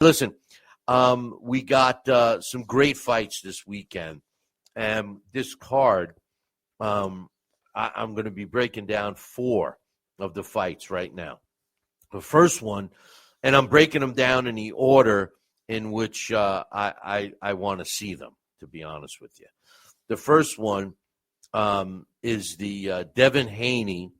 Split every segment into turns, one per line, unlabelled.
Listen, we got some great fights this weekend. And this card, I'm going to be breaking down 4 of the fights right now. The first one, and I'm breaking them down in the order in which I want to see them, to be honest with you. The first one is the Devin Haney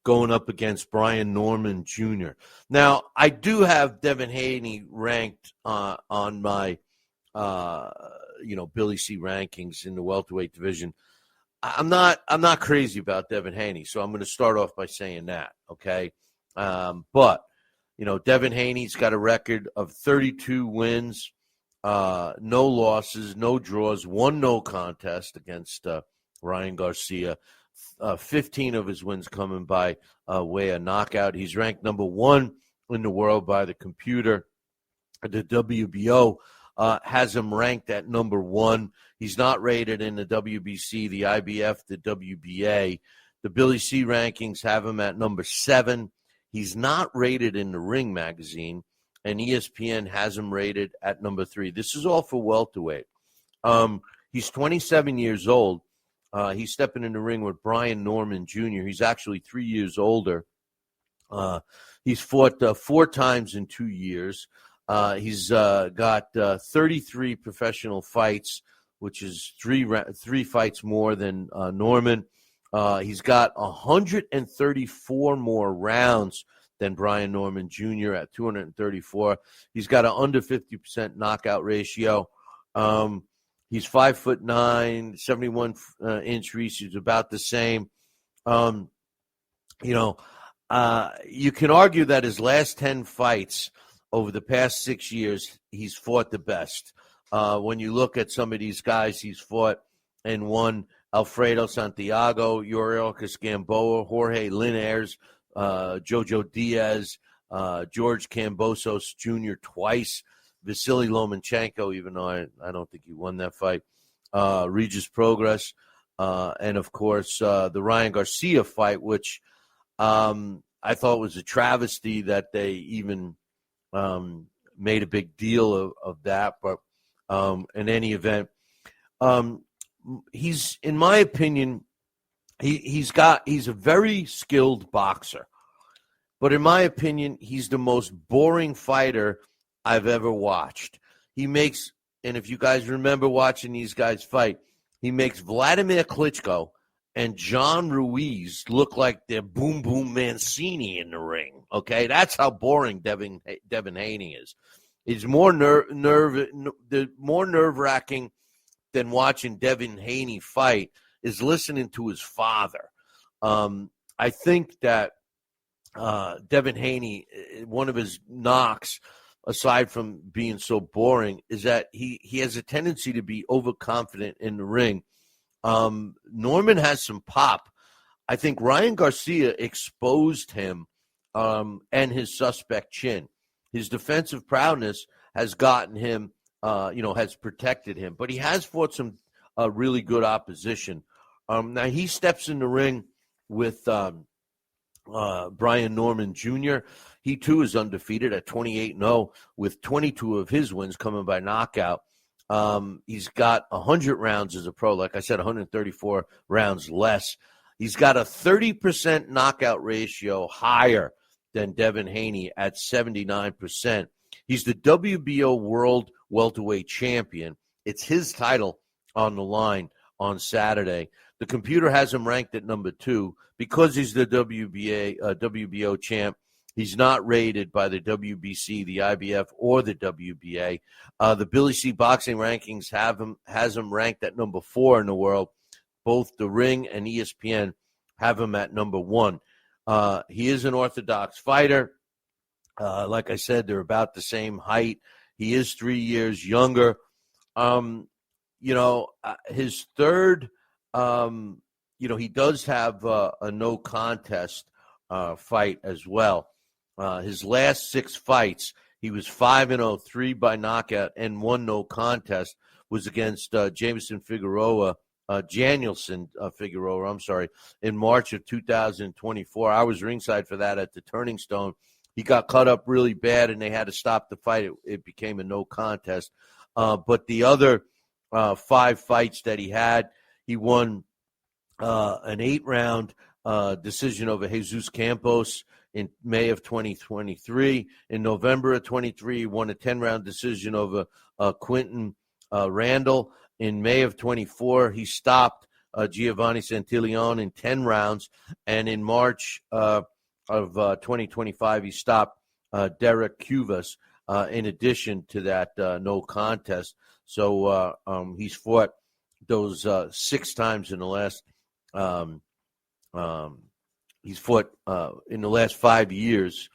going up against Brian Norman Jr. Now, I do have Devin Haney ranked on my Billy C rankings in the welterweight division. I'm not crazy about Devin Haney, so I'm going to start off by saying that, okay? But Devin Haney's got a record of 32 wins, no losses, no draws, 1 no contest against Ryan Garcia. 15 of his wins coming by way of knockout. He's ranked number 1 in the world by the computer. The WBO has him ranked at number 1. He's not rated in the WBC, the IBF, the WBA. The Billy C rankings have him at number 7. He's not rated in the Ring magazine, and ESPN has him rated at number 3. This is all for welterweight. He's 27 years old. He's stepping in the ring with Brian Norman Jr. He's actually 3 years older. He's fought 4 times in 2 years. He's got 33 professional fights, which is three fights more than Norman. He's got 134 more rounds than Brian Norman Jr. at 234. He's got an under 50% knockout ratio. He's 5'9", 71-inch reach. He's about the same. You can argue that his last 10 fights over the past 6 years, he's fought the best. When you look at some of these guys he's fought and won, Alfredo Santiago, Yuriorkis Gamboa, Jorge Linares, Jojo Diaz, George Kambosos Jr. twice, Vasily Lomachenko, even though I don't think he won that fight, Regis Progress, and, of course, the Ryan Garcia fight, which I thought was a travesty that they even made a big deal of that. But in any event, he's, in my opinion, he's a very skilled boxer. But in my opinion, he's the most boring fighter I've ever watched. He makes, and if you guys remember watching these guys fight, he makes Vladimir Klitschko and John Ruiz look like they're Boom Boom Mancini in the ring. Okay, that's how boring Devin Haney is. He's more nerve-wracking than watching Devin Haney fight is listening to his father. I think that Devin Haney, one of his knocks, aside from being so boring, is that he has a tendency to be overconfident in the ring. Norman has some pop. I think Ryan Garcia exposed him and his suspect chin. His defensive prowess has gotten him, has protected him. But he has fought some really good opposition. Now, he steps in the ring with Brian Norman Jr. He, too, is undefeated at 28-0 with 22 of his wins coming by knockout. He's got 100 rounds as a pro. Like I said, 134 rounds less. He's got a 30% knockout ratio higher than Devin Haney at 79%. He's the WBO World Welterweight Champion. It's his title on the line on Saturday. The computer has him ranked at number 2 because he's the WBO champ. He's not rated by the WBC, the IBF, or the WBA. The Billy C Boxing rankings has him ranked at number 4 in the world. Both the Ring and ESPN have him at number 1. He is an orthodox fighter. Like I said, they're about the same height. He is 3 years younger. His third, he does have a no contest fight as well. His last 6 fights, he was 5-0, 3 by knockout, and 1 no contest was against Danielson Figueroa, in March of 2024. I was ringside for that at the Turning Stone. he got cut up really bad, and they had to stop the fight. It became a no contest. But the other 5 fights that he had, he won an 8-round decision over Jesus Campos in May of 2023. In November of 23, he won a 10-round decision over Quinton Randall. In May of 24, he stopped Giovanni Santillan in 10 rounds. And in March of 2025, he stopped Derek Cuvas in addition to that no contest. So he's fought those 6 times in the last he's fought in the last 5 years.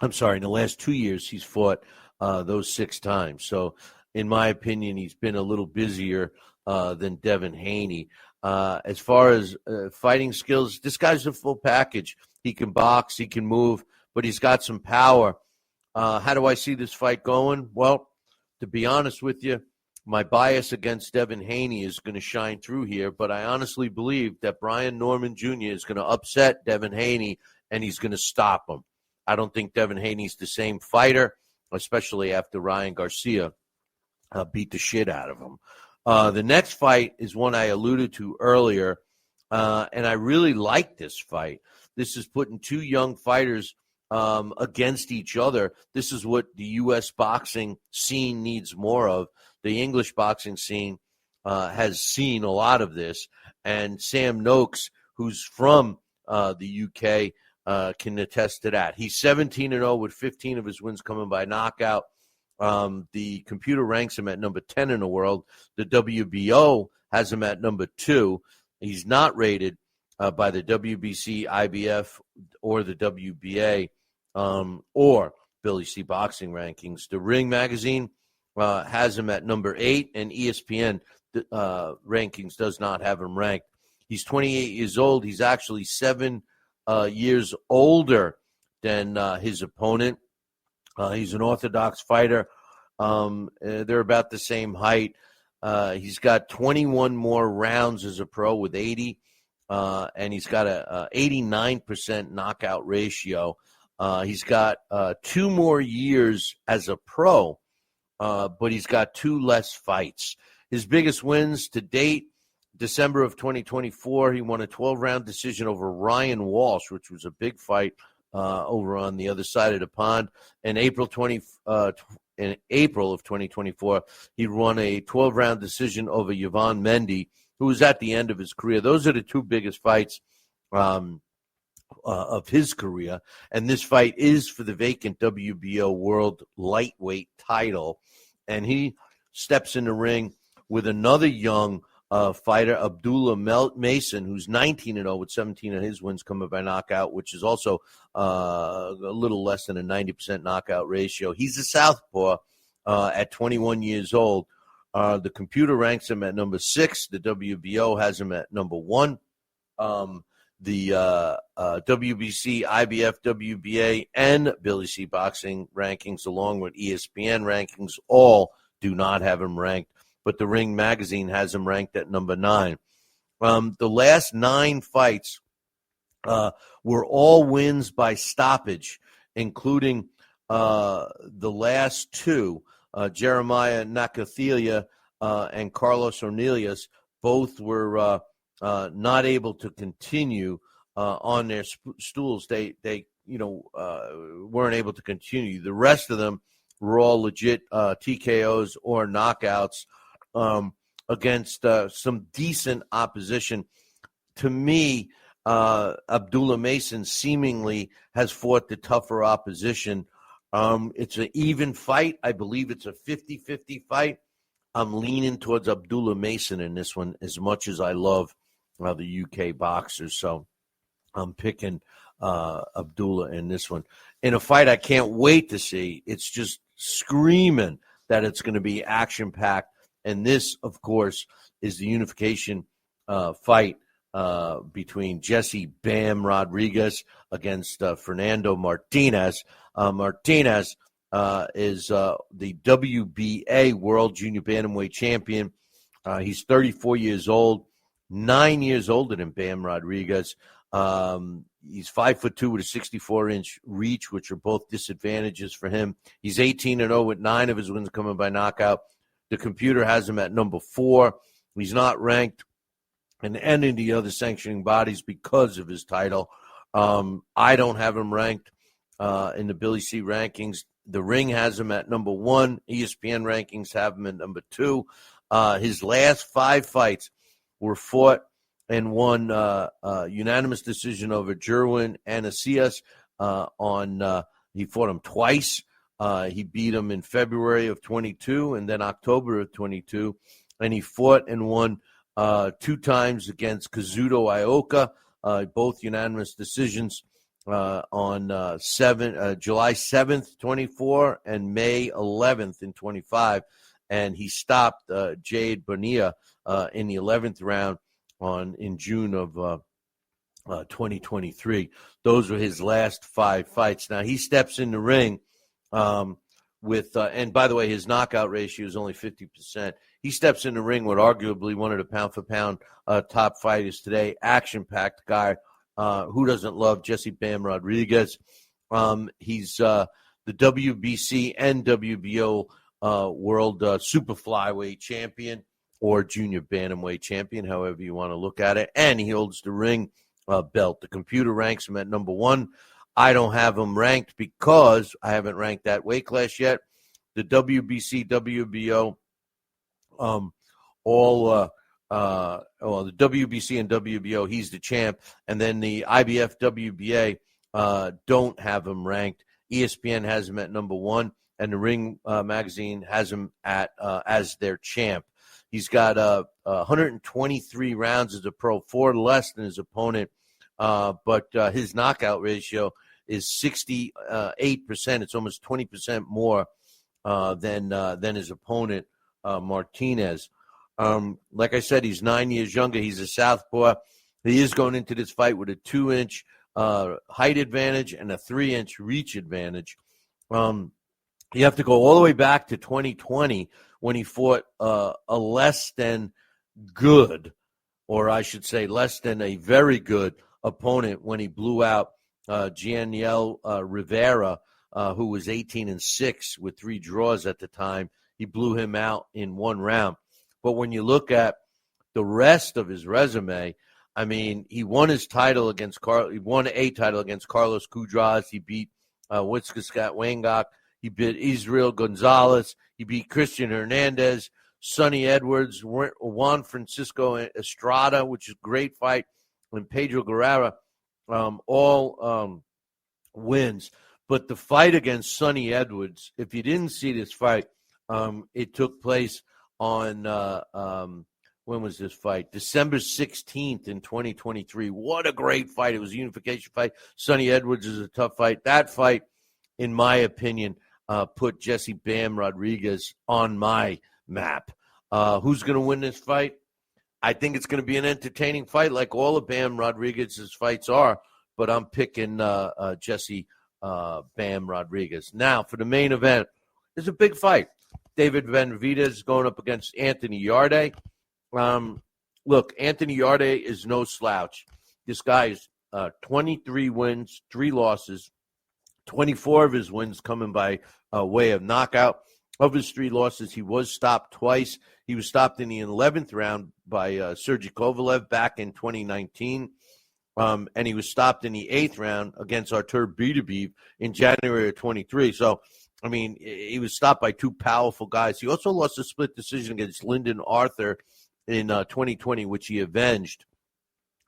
I'm sorry, in the last 2 years, he's fought those 6 times. So, in my opinion, he's been a little busier than Devin Haney. As far as fighting skills, this guy's a full package. He can box, he can move, but he's got some power. How do I see this fight going? Well, to be honest with you, my bias against Devin Haney is going to shine through here, but I honestly believe that Brian Norman Jr. is going to upset Devin Haney, and he's going to stop him. I don't think Devin Haney's the same fighter, especially after Ryan Garcia beat the shit out of him. The next fight is one I alluded to earlier, and I really like this fight. This is putting 2 young fighters against each other. This is what the U.S. boxing scene needs more of. The English boxing scene has seen a lot of this, and Sam Noakes, who's from the UK, can attest to that. He's 17-0 with 15 of his wins coming by knockout. The computer ranks him at number 10 in the world. The WBO has him at number 2. He's not rated by the WBC, IBF, or the WBA, or Billy C. Boxing Rankings. The Ring magazine has him at number 8, and ESPN Rankings does not have him ranked. He's 28 years old. He's actually 7 years older than his opponent. He's an orthodox fighter. They're about the same height. He's got 21 more rounds as a pro with 80, and he's got a 89% knockout ratio. He's got 2 more years as a pro, but he's got 2 less fights. His biggest wins to date, December of 2024, he won a 12-round decision over Ryan Walsh, which was a big fight over on the other side of the pond. In April of 2024, he won a 12-round decision over Yvonne Mendy, who was at the end of his career. Those are the 2 biggest fights of his career, and this fight is for the vacant WBO World Lightweight title. And he steps in the ring with another young fighter, Abdullah Mason, who's 19-0 with 17 of his wins coming by knockout, which is also a little less than a 90% knockout ratio. He's a southpaw at 21 years old. The computer ranks him at number 6. The WBO has him at number 1. The WBC, IBF, WBA, and Billy C. Boxing Rankings, along with ESPN Rankings, all do not have him ranked. But the Ring magazine has him ranked at number 9. The last 9 fights were all wins by stoppage, including the last 2, Jeremiah Nakathila and Carlos Ornelas. Both were not able to continue on their stools. They weren't able to continue. The rest of them were all legit TKOs or knockouts against some decent opposition. To me, Abdullah Mason seemingly has fought the tougher opposition. It's an even fight. I believe it's a 50-50 fight. I'm leaning towards Abdullah Mason in this one as much as I love the UK boxers. So I'm picking Abdullah in this one. In a fight I can't wait to see. It's just screaming that it's going to be action-packed. And this, of course, is the unification fight between Jesse Bam Rodriguez against Fernando Martinez. Martinez is the WBA World Junior Bantamweight Champion. He's 34 years old, 9 years older than Bam Rodriguez. He's 5'2" with a 64-inch reach, which are both disadvantages for him. He's 18-0 with 9 of his wins coming by knockout. The computer has him at number 4. He's not ranked in any of the other sanctioning bodies because of his title. I don't have him ranked in the Billy C rankings. The Ring has him at number 1. ESPN rankings have him at number 2. His last 5 fights were fought and won unanimous decision over Jerwin Anasias. He fought him twice. He beat him in February of 22 and then October of 22. And he fought and won 2 times against Kazuto Ioka, both unanimous decisions on July 7th, 24 and May 11th in 25. And he stopped Jade Bonilla in the 11th round in June of 2023. Those were his last 5 fights. Now, he steps in the ring and by the way, his knockout ratio is only 50%. He steps in the ring with arguably one of the pound-for-pound top fighters today, action-packed guy. Who doesn't love Jesse Bam Rodriguez? He's the WBC and WBO world super flyweight champion or junior bantamweight champion, however you want to look at it. And he holds the ring belt. The computer ranks him at number 1. I don't have him ranked because I haven't ranked that weight class yet. The WBC, WBO, the WBC and WBO, he's the champ. And then the IBF, WBA don't have him ranked. ESPN has him at number 1, and the Ring magazine has him at as their champ. He's got 123 rounds as a pro, 4 less than his opponent, but his knockout ratio is 68%. It's almost 20% more than his opponent, Martinez. Like I said, he's 9 years younger. He's a southpaw. He is going into this fight with a 2-inch height advantage and a 3-inch reach advantage. You have to go all the way back to 2020 when he fought a less than good, or I should say less than a very good opponent when he blew out Gianiel Rivera, who was 18-6 with 3 draws at the time. He blew him out in 1 round. But when you look at the rest of his resume, I mean, he won his title against he won a title against Carlos Cudras. He beat Witzka Scott Wangok. He beat Israel Gonzalez. He beat Christian Hernandez, Sonny Edwards, Juan Francisco Estrada, which is a great fight, and Pedro Guerrera, all wins. But the fight against Sonny Edwards, if you didn't see this fight, it took place on when was this fight? December 16th in 2023. What a great fight. It was a unification fight. Sonny Edwards is a tough fight. That fight, in my opinion, put Jesse Bam Rodriguez on my map. Who's going to win this fight? I think it's going to be an entertaining fight like all of Bam Rodriguez's fights are, but I'm picking Jesse Bam Rodriguez. Now, for the main event, it's a big fight. David Benavidez going up against Anthony Yarde. Look, Anthony Yarde is no slouch. This guy is 23 wins, 3 losses, 24 of his wins coming by way of knockout. Of his 3 losses, he was stopped twice. He was stopped in the 11th round by Sergey Kovalev back in 2019. And he was stopped in the 8th round against Artur Beterbiev in January of 23. So, I mean, he was stopped by 2 powerful guys. He also lost a split decision against Lyndon Arthur in 2020, which he avenged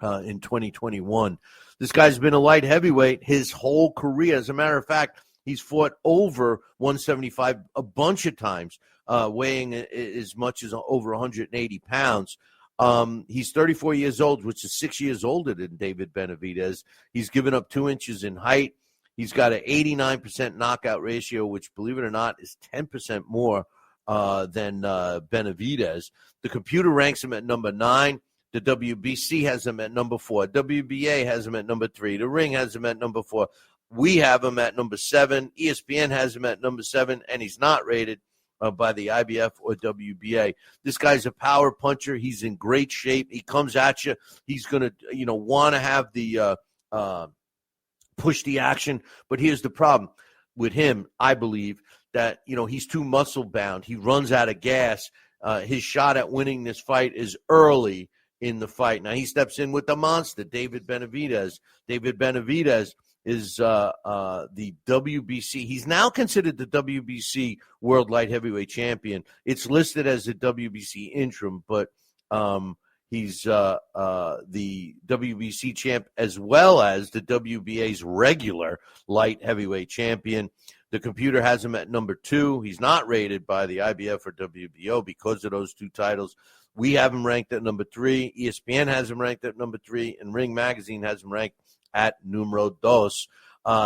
in 2021. This guy's been a light heavyweight his whole career. As a matter of fact, he's fought over 175 a bunch of times, weighing as much as over 180 pounds. He's 34 years old, which is 6 years older than David Benavidez. He's given up 2 inches in height. He's got an 89% knockout ratio, which, believe it or not, is 10% more than Benavidez. The computer ranks him at number 9. The WBC has him at number 4. WBA has him at number 3. The Ring has him at number 4. We have him at number 7. ESPN has him at number 7, and he's not rated by the IBF or WBA. This guy's a power puncher. He's in great shape. He comes at you. He's going to, want to have the push the action. But here's the problem with him, I believe, that, he's too muscle bound. He runs out of gas. His shot at winning this fight is early in the fight. Now he steps in with the monster, David Benavidez. David Benavidez is the WBC. He's now considered the WBC World Light Heavyweight Champion. It's listed as the WBC interim, but he's the WBC champ as well as the WBA's regular light heavyweight champion. The computer has him at number 2. He's not rated by the IBF or WBO because of those 2 titles. We have him ranked at number 3. ESPN has him ranked at number 3, and Ring Magazine has him ranked at numero 2.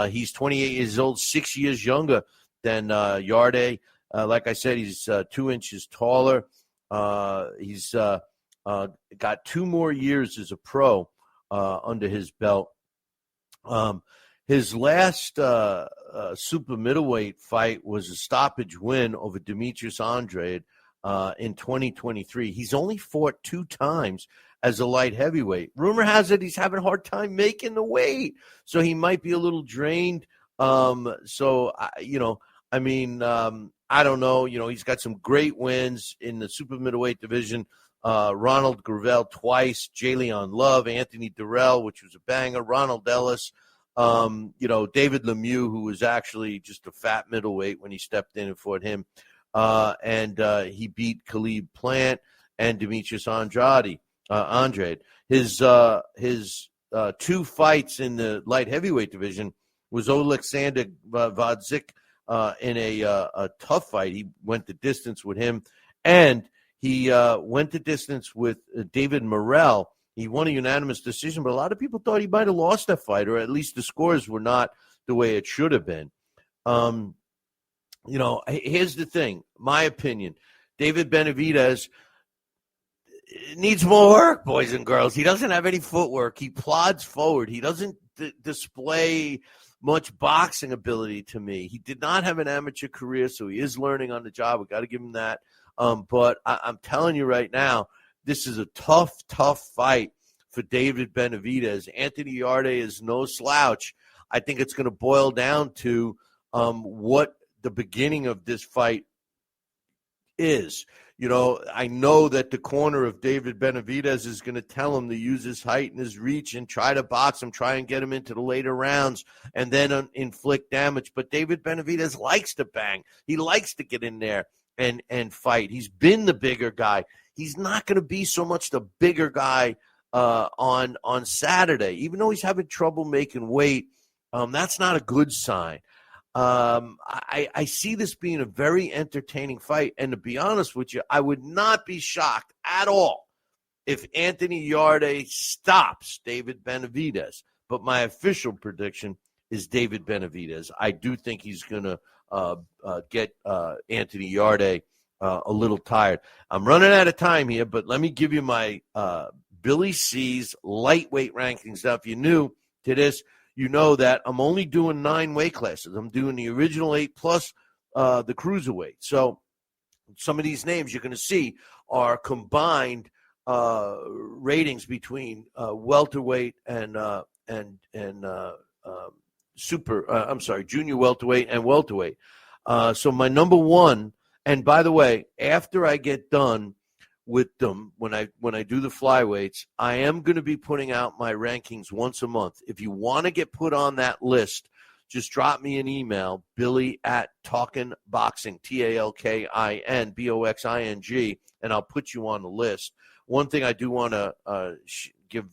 He's 28 years old, 6 years younger than Yarde. Like I said, he's 2 inches taller. He's got 2 more years as a pro under his belt. His last super middleweight fight was a stoppage win over Benavidez-Anthony in 2023. He's only fought 2 times as a light heavyweight. Rumor has it he's having a hard time making the weight, so he might be a little drained. I don't know. He's got some great wins in the super middleweight division. Ronald Gravel twice, Jalen Love, Anthony Durrell, which was a banger, Ronald Ellis, David Lemieux, who was actually just a fat middleweight when he stepped in and fought him. And he beat Khalid Plant and Demetrius Andrade. His 2 fights in the light heavyweight division was Alexander Vodzik in a tough fight. He went the distance with him, and he went the distance with David Morrell. He won a unanimous decision, but a lot of people thought he might have lost that fight, or at least the scores were not the way it should have been. Here's the thing, my opinion. David Benavidez needs more work, boys and girls. He doesn't have any footwork. He plods forward. He doesn't display much boxing ability to me. He did not have an amateur career, so he is learning on the job. We got to give him that. But I'm telling you right now, this is a tough fight for David Benavidez. Anthony Yarde is no slouch. I think it's going to boil down to what the beginning of this fight is. I know that the corner of David Benavidez is going to tell him to use his height and his reach and try to box him, try and get him into the later rounds and then inflict damage. But David Benavidez likes to bang. He likes to get in there and fight. He's been the bigger guy. He's not going to be so much the bigger guy on Saturday. Even though he's having trouble making weight, that's not a good sign. I see this being a very entertaining fight, and to be honest with you, I would not be shocked at all if Anthony Yarde stops David Benavidez. But my official prediction is David Benavidez. I do think he's going to get Anthony Yarde a little tired. I'm running out of time here, but let me give you my Billy C's lightweight rankings. Now, if you're new to this, you know that I'm only doing 9 weight classes. I'm doing the original 8 plus the cruiserweight. So some of these names you're going to see are combined ratings between welterweight and junior welterweight and welterweight. So my number 1, and by the way, after I get done with them, when I do the flyweights, I am going to be putting out my rankings once a month. If you want to get put on that list, just drop me an email, Billy@TalkinBoxing, TalkinBoxing, and I'll put you on the list. One thing I do want to give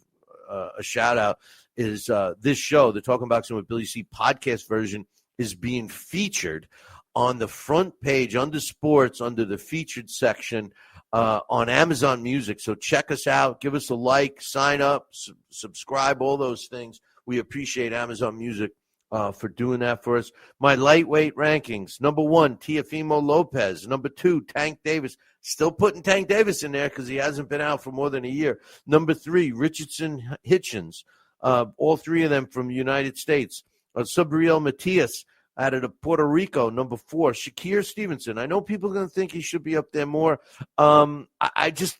a shout out is this show, the Talking Boxing with Billy C podcast version, is being featured on the front page under sports, under the featured section, on Amazon Music. So check us out, give us a like, sign up, subscribe, all those things. We appreciate Amazon Music for doing that for us. My lightweight rankings: number 1, Teofimo Lopez; number 2, Tank Davis. Still putting Tank Davis in there because he hasn't been out for more than a year. Number 3, Richardson Hitchens. All 3 of them from the United States. Subriel Matias out of Puerto Rico. Number 4, Shakir Stevenson. I know people are going to think he should be up there more. I just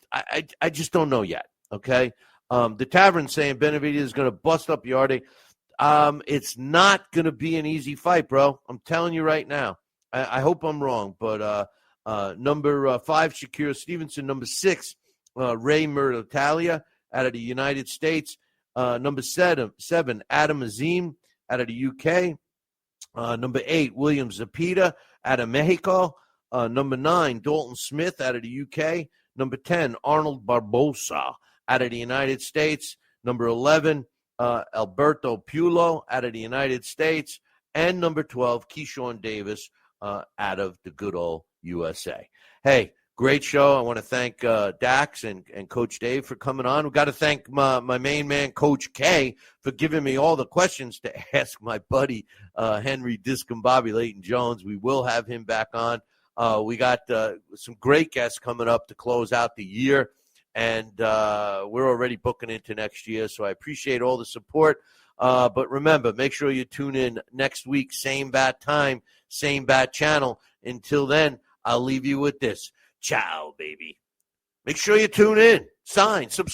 don't know yet. Okay. The Tavern saying Benavidez is going to bust up Yarde. It's not going to be an easy fight, bro. I'm telling you right now. I hope I'm wrong, but number 5, Shakira Stevenson. Number 6, Ray Murtalia out of the United States. Number 7, Adam Azim out of the UK. Number 8, William Zepeda out of Mexico. Number 9, Dalton Smith out of the UK. Number 10, Arnold Barbosa out of the United States. Number 11, Alberto Pulo out of the United States. And number 12, Keyshawn Davis out of the good old USA. Hey, great show. I want to thank Dax and Coach Dave for coming on. We've got to thank my main man, Coach K, for giving me all the questions to ask my buddy Henry Discombobulating Jones. We will have him back on. We got some great guests coming up to close out the year, and we're already booking into next year, so I appreciate all the support. But remember, make sure you tune in next week, same bat time, same bat channel. Until then, I'll leave you with this. Ciao, baby. Make sure you tune in, sign, subscribe.